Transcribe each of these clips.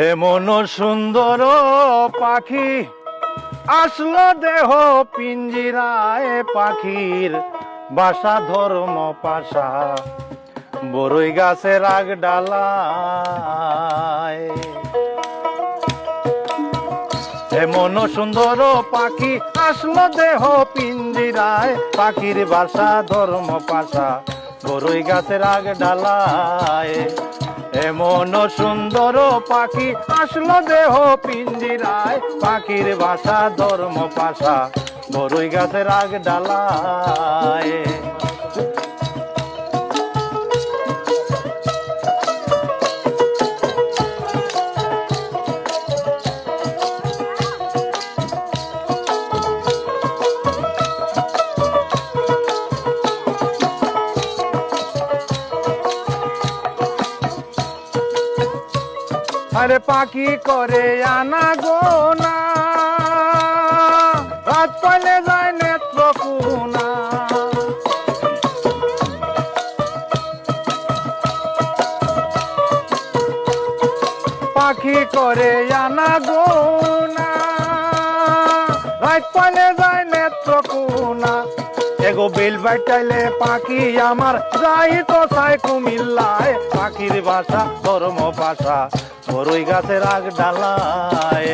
এমন সুন্দর পাখি আসলো দেহ পিঞ্জিরায়, পাখির বাসা ধর্ম পাশা বরই গাছের আগ ডালায়। এমন সুন্দর পাখি আসলো দেহ পিঞ্জিরায়, পাখির বাসা ধর্ম পাশা বরই গাছের আগ ডালায়। এমন সুন্দর পাখি আসলো দেহ পিঞ্জিরায়, পাখির বাসা ধর্ম পাশা বরই গাছের আগ ডালায়। আরে পাখি করে আনা গোনা, রাত পাইলে যায় নেত্রকোনা। পাখি করে আনা গোনা, রাত পাইলে যায় নেত্রকোনা। এগো বেল বাইটাইলে পাখি আমার যাই তো চাই কুমিল্লায়, পাখির বাসা ধর্ম পাশা বরই গাছের আগ ডালায়।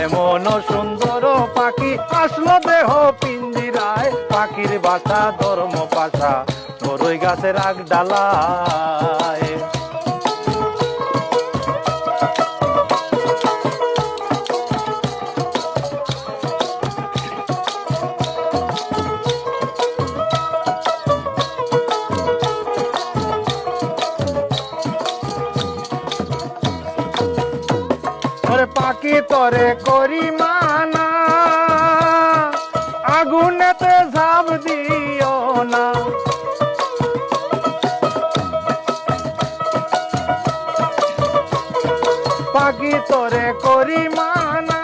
এমন সুন্দর পাখি আসলো দেহ পিঞ্জিরায়, পাখির বাসা ধর্ম পাশা বরই গাছের আগ ডালায়। পাখি তরে করি মানা, আগুনেতে ঝাঁপ দিও না। পাখি তরে করি মানা,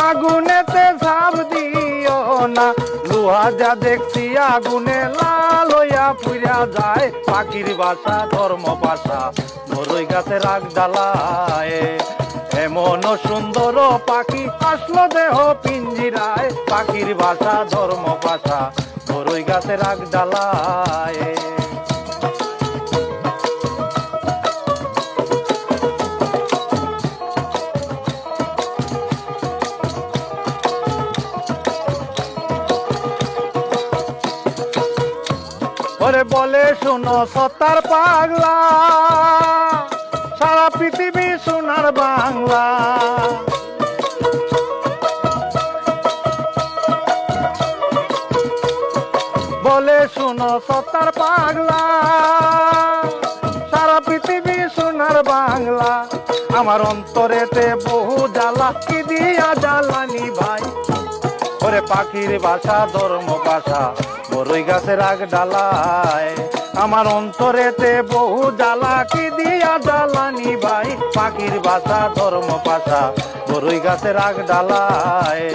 আগুনেতে ঝাঁপ দিও না। লোহা যা দেখছি আগুনে লাল হইয়া পুড়িয়া যায়, পাখির বাসা ধর্ম পাশা বরই গাছের আগ ডালায়। এমন সুন্দর পাখি আসলো দেহ পিঞ্জিরায়, পাখির বাসা ধর্ম পাশা বরই গাছের আগ ডালায়। ওরে বলে শোনো সতার পাগলা, সারা পৃথিবী সোনার বাংলা। বলে শোনো সতার পাগলা, সারা পৃথিবী সোনার বাংলা। আমার অন্তরেতে বহু জ্বালা, কি দিয়া জ্বালানি ভাই। ওরে পাখির বাসা ধর্ম পাশা বরই গাছের আগ ডালায়। আমার অন্তরেতে বহু জ্বালা, কি দিয়া জ্বালানি ভাই। পাখির বাসা ধর্ম পাশা বরই গাছের আগ ডালায়।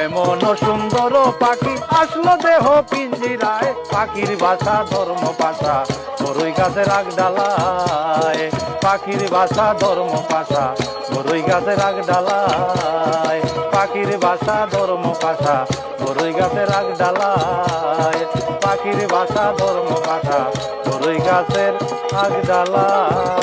এমন সুন্দর পাখি আসলো দেহ পিঞ্জিরায়, পাখির বাসা ধর্ম পাশা বরই গাছের আগ ডালায়। পাখির বাসা ধর্ম পাশা বরই গাছের আগ ডালায়। পাখির বাসা ধর্ম পাশা বরই গাছের আগ ডালায়। পাখির বাসা ধর্ম পাশা বরই গাছের আগ ডালায়।